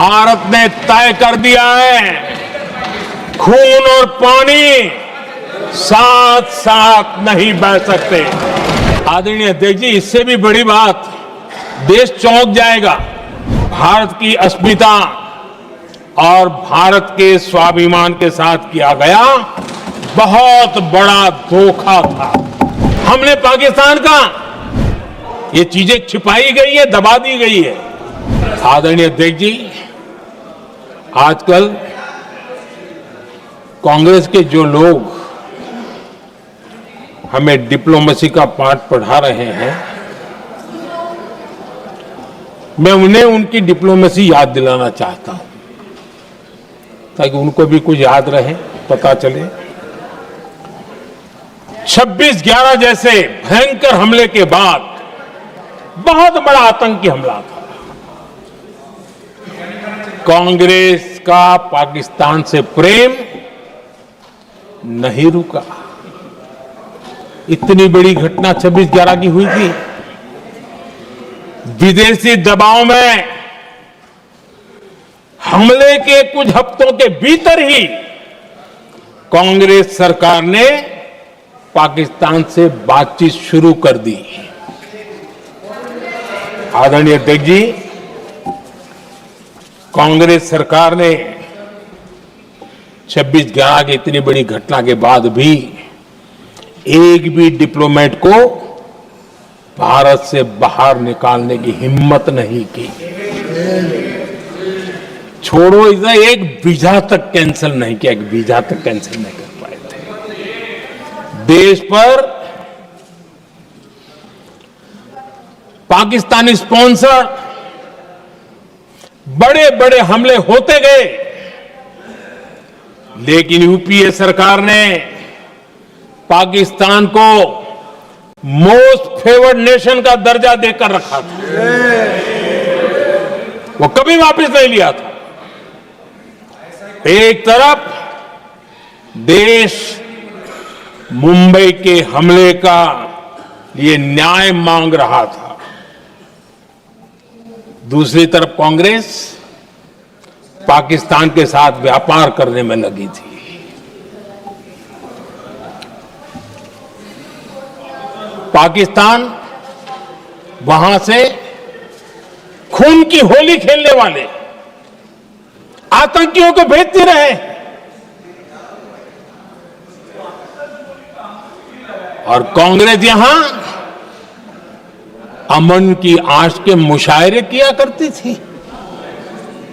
भारत ने तय कर दिया है, खून और पानी साथ साथ नहीं बह सकते। आदरणीय अध्यक्ष जी, इससे भी बड़ी बात, देश चौंक जाएगा। भारत की अस्मिता और भारत के स्वाभिमान के साथ किया गया बहुत बड़ा धोखा था। हमने पाकिस्तान का ये चीजें छिपाई गई है, दबा दी गई है। आदरणीय अध्यक्ष जी, आजकल कांग्रेस के जो लोग हमें डिप्लोमेसी का पाठ पढ़ा रहे हैं, मैं उन्हें उनकी डिप्लोमेसी याद दिलाना चाहता हूं ताकि उनको भी कुछ याद रहे, पता चले। 26/11 जैसे भयंकर हमले के बाद बहुत बड़ा आतंकी हमला था। कांग्रेस का पाकिस्तान से प्रेम नहीं रुका। इतनी बड़ी घटना 26/11 की हुई थी। विदेशी दबाव में हमले के कुछ हफ्तों के भीतर ही कांग्रेस सरकार ने पाकिस्तान से बातचीत शुरू कर दी। आदरणीय अध्यक्ष जी, कांग्रेस सरकार ने 26/11 की इतनी बड़ी घटना के बाद भी एक भी डिप्लोमेट को भारत से बाहर निकालने की हिम्मत नहीं की। छोड़ो, इधर एक वीजा तक कैंसिल नहीं किया, एक वीजा तक कैंसिल नहीं कर पाए थे। देश पर पाकिस्तानी स्पॉन्सर बड़े बड़े हमले होते गए, लेकिन यूपीए सरकार ने पाकिस्तान को मोस्ट फेवर्ड नेशन का दर्जा देकर रखा था। वो कभी वापस नहीं लिया था। एक तरफ देश मुंबई के हमले का ये न्याय मांग रहा था, दूसरी तरफ कांग्रेस पाकिस्तान के साथ व्यापार करने में लगी थी। पाकिस्तान वहां से खून की होली खेलने वाले आतंकियों को भेजते रहे और कांग्रेस यहां अमन की आश के मुशायरे किया करती थी।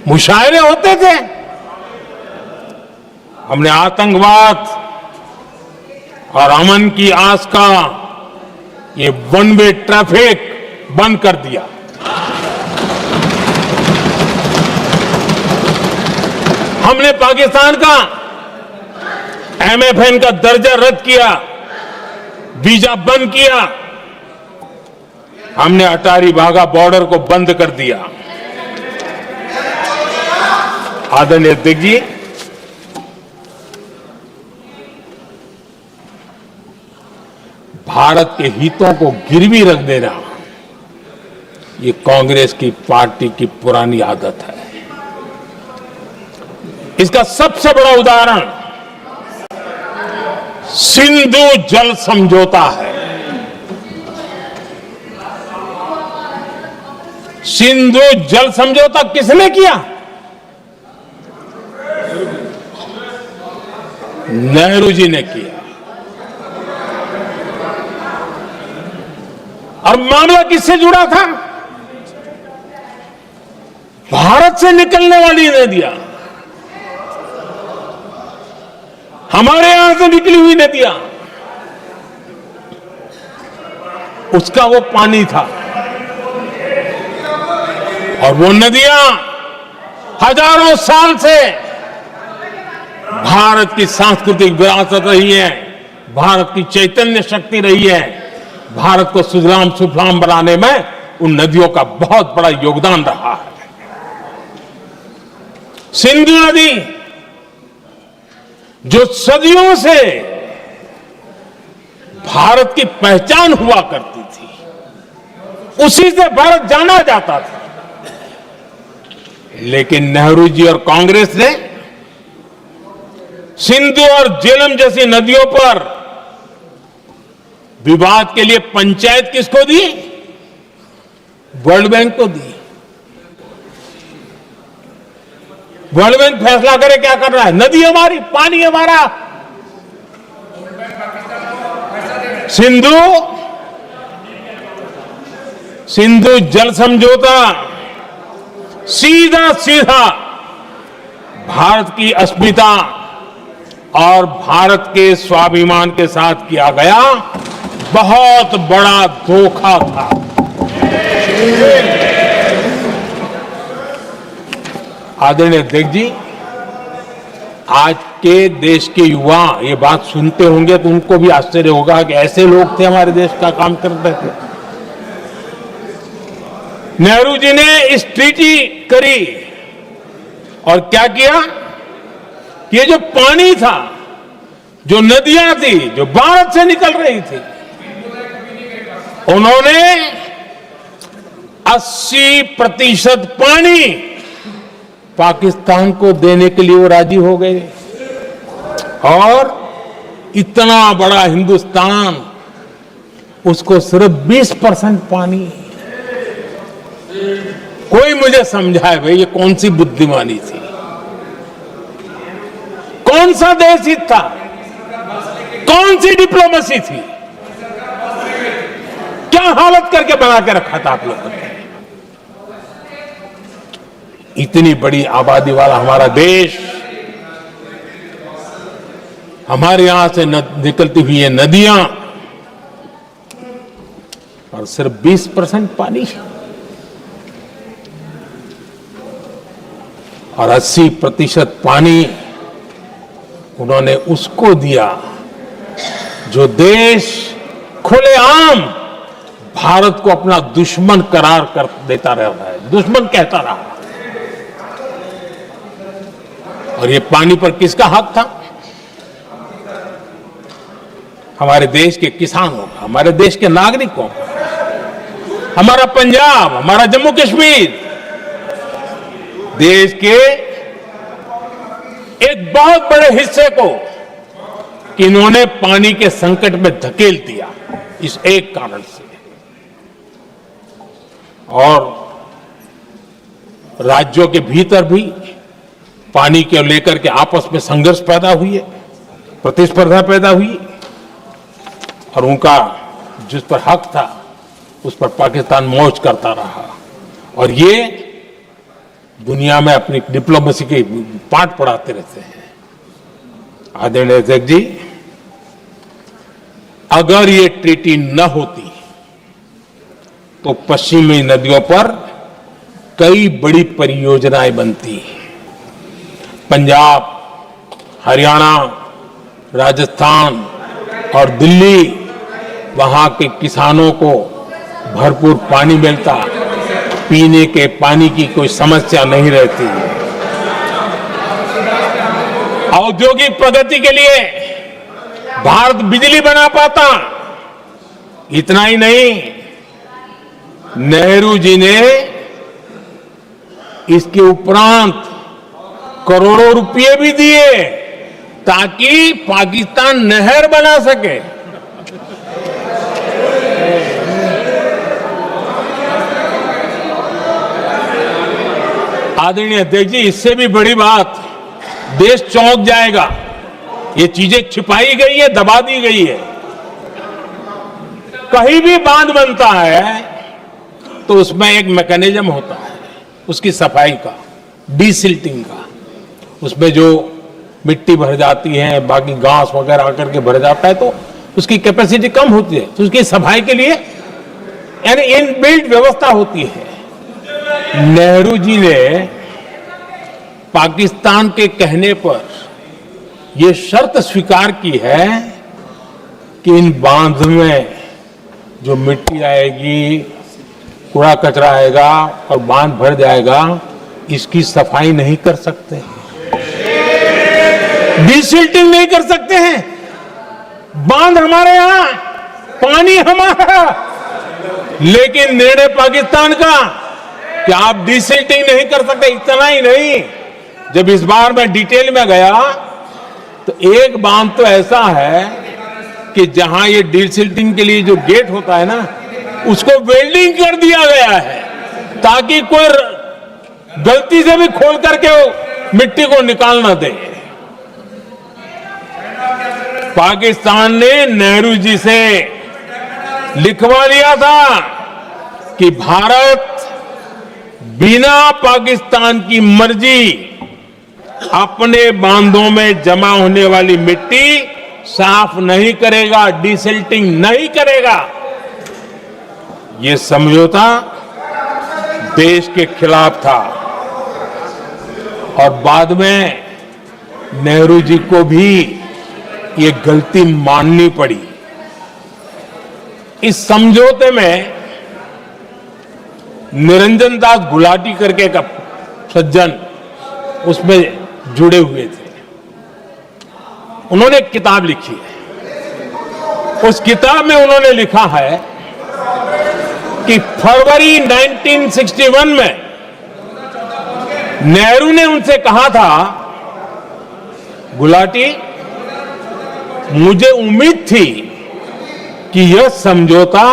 मुशायरे होते थे। हमने आतंकवाद और अमन की आस का ये वन वे ट्रैफिक बंद कर दिया। हमने पाकिस्तान का एमएफएन का दर्जा रद्द किया, वीजा बंद किया। हमने अटारी वाघा बॉर्डर को बंद कर दिया। आदरणीय अध्यक्ष जी, भारत के हितों को गिरवी रख देना ये कांग्रेस की पार्टी की पुरानी आदत है। इसका सबसे बड़ा उदाहरण सिंधु जल समझौता है। सिंधु जल समझौता किसने किया? नेहरू जी ने किया। और मामला किससे जुड़ा था? भारत से निकलने वाली नदियां, हमारे यहां से निकली हुई नदियां, उसका वो पानी था। और वो नदियां हजारों साल से भारत की सांस्कृतिक विरासत रही है, भारत की चैतन्य शक्ति रही है। भारत को सुजलाम सुफलाम बनाने में उन नदियों का बहुत बड़ा योगदान रहा है। सिंधु नदी जो सदियों से भारत की पहचान हुआ करती थी, उसी से भारत जाना जाता था। लेकिन नेहरू जी और कांग्रेस ने सिंधु और झेलम जैसी नदियों पर विवाद के लिए पंचायत किसको दी? वर्ल्ड बैंक को दी। वर्ल्ड बैंक फैसला करे क्या करना है। नदी हमारी, पानी हमारा। सिंधु जल समझौता सीधा सीधा भारत की अस्मिता और भारत के स्वाभिमान के साथ किया गया बहुत बड़ा धोखा था। आदरणीय अध्यक्ष जी, आज के देश के युवा ये बात सुनते होंगे तो उनको भी आश्चर्य होगा कि ऐसे लोग थे हमारे देश का काम करते थे। नेहरू जी ने इस ट्रीटी करी और क्या किया? ये जो पानी था, जो नदियां थी, जो भारत से निकल रही थी, उन्होंने 80% पानी पाकिस्तान को देने के लिए वो राजी हो गए। और इतना बड़ा हिंदुस्तान, उसको सिर्फ 20% पानी। कोई मुझे समझाए भाई ये कौन सी बुद्धिमानी थी? कौन सा देश हित था? कौन सी डिप्लोमेसी थी? क्या हालत करके बना के रखा था आप लोगों ने? इतनी बड़ी आबादी वाला हमारा देश, हमारे यहां से निकलती हुई ये नदियां, और सिर्फ 20% पानी, और 80% पानी उन्होंने उसको दिया जो देश खुलेआम भारत को अपना दुश्मन करार कर देता रहा है, दुश्मन कहता रहा। और ये पानी पर किसका हक था? हमारे देश के किसानों का, हमारे देश के नागरिकों का। हमारा पंजाब, हमारा जम्मू कश्मीर देश के एक बहुत बड़े हिस्से को इन्होंने पानी के संकट में धकेल दिया, इस एक कारण से। और राज्यों के भीतर भी पानी को लेकर के आपस में संघर्ष पैदा हुई है, प्रतिस्पर्धा पैदा हुई, और उनका जिस पर हक था उस पर पाकिस्तान मौज करता रहा। और ये दुनिया में अपनी डिप्लोमेसी के पाठ पढ़ाते रहते हैं। आदरणीय अध्यक्ष जी, अगर ये ट्रीटी न होती तो पश्चिमी नदियों पर कई बड़ी परियोजनाएं बनती। पंजाब, हरियाणा, राजस्थान और दिल्ली, वहां के किसानों को भरपूर पानी मिलता, पीने के पानी की कोई समस्या नहीं रहती। औद्योगिक प्रगति के लिए भारत बिजली बना पाता। इतना ही नहीं, नेहरू जी ने इसके उपरांत करोड़ों रुपए भी दिए ताकि पाकिस्तान नहर बना सके। आदरणीय अध्यक्ष जी, इससे भी बड़ी बात, देश चौंक जाएगा। ये चीजें छिपाई गई है, दबा दी गई है। कहीं भी बांध बनता है तो उसमें एक मैकेनिज्म होता है उसकी सफाई का, डीसिल्टिंग का। उसमें जो मिट्टी भर जाती है, बाकी घास वगैरह आकर के भर जाता है तो उसकी कैपेसिटी कम होती है, तो उसकी सफाई के लिए यानी इनबिल्ट व्यवस्था होती है। नेहरू जी ने पाकिस्तान के कहने पर यह शर्त स्वीकार की है कि इन बांध में जो मिट्टी आएगी, कूड़ा कचरा आएगा और बांध भर जाएगा, इसकी सफाई नहीं कर सकते, डिसिल्टिंग नहीं कर सकते हैं। बांध हमारे यहां, पानी हमारा, लेकिन निर्णय पाकिस्तान का कि आप डिसिल्टिंग नहीं कर सकते। इतना ही नहीं, जब इस बार मैं डिटेल में गया तो एक बांध तो ऐसा है कि जहां ये डिसिल्टिंग के लिए जो गेट होता है ना, उसको वेल्डिंग कर दिया गया है ताकि कोई गलती से भी खोल करके मिट्टी को निकाल ना दे। पाकिस्तान ने नेहरू जी से लिखवा लिया था कि भारत बिना पाकिस्तान की मर्जी अपने बांधों में जमा होने वाली मिट्टी साफ नहीं करेगा, डिसिल्टिंग नहीं करेगा। ये समझौता देश के खिलाफ था और बाद में नेहरू जी को भी ये गलती माननी पड़ी। इस समझौते में निरंजन दास गुलाटी करके एक सज्जन उसमें जुड़े हुए थे। उन्होंने एक किताब लिखी है। उस किताब में उन्होंने लिखा है कि फरवरी 1961 में नेहरू ने उनसे कहा था, गुलाटी, मुझे उम्मीद थी कि यह समझौता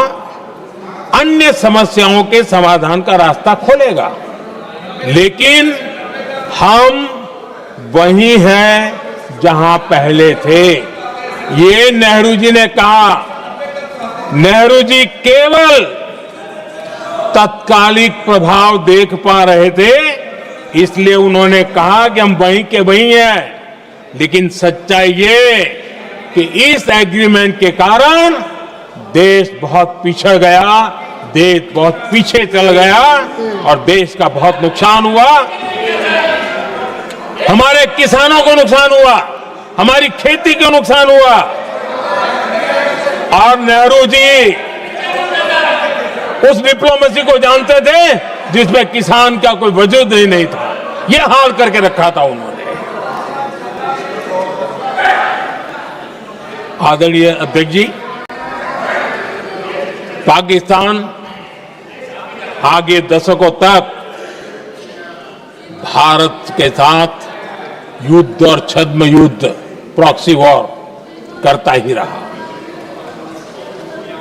अन्य समस्याओं के समाधान का रास्ता खोलेगा, लेकिन हम वहीं हैं जहां पहले थे। ये नेहरू जी ने कहा। नेहरू जी केवल तत्कालिक प्रभाव देख पा रहे थे, इसलिए उन्होंने कहा कि हम वहीं के वहीं हैं। लेकिन सच्चाई ये कि इस एग्रीमेंट के कारण देश बहुत पिछड़ गया, देश बहुत पीछे चल गया और देश का बहुत नुकसान हुआ। हमारे किसानों को नुकसान हुआ, हमारी खेती को नुकसान हुआ। और नेहरू जी उस डिप्लोमेसी को जानते थे जिसमें किसान का कोई वजूद ही नहीं था। यह हाल करके रखा था उन्होंने। आदरणीय अध्यक्ष जी, पाकिस्तान आगे दशकों तक भारत के साथ युद्ध और छद्म युद्ध, प्रॉक्सी वॉर करता ही रहा।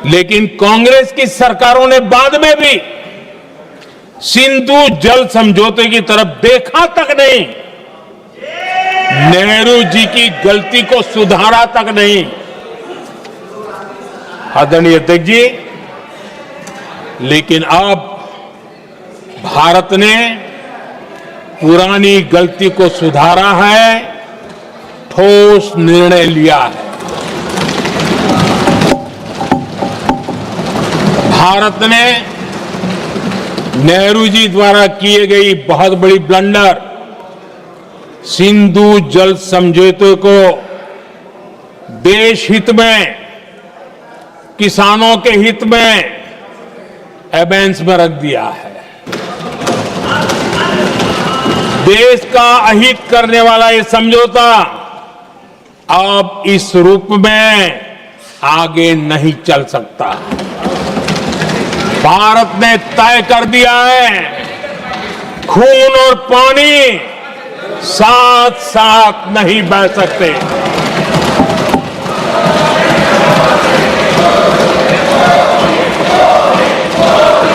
लेकिन कांग्रेस की सरकारों ने बाद में भी सिंधु जल समझौते की तरफ देखा तक नहीं, नेहरू जी की गलती को सुधारा तक नहीं। आदरणीय अध्यक्ष जी, लेकिन अब भारत ने पुरानी गलती को सुधारा है, ठोस निर्णय लिया है। भारत ने नेहरू जी द्वारा किए गई बहुत बड़ी ब्लंडर, सिंधु जल समझौते को देश हित में, किसानों के हित में एबेंस में रख दिया है। देश का अहित करने वाला ये समझौता अब इस रूप में आगे नहीं चल सकता। भारत ने तय कर दिया है, खून और पानी साथ साथ नहीं बह सकते।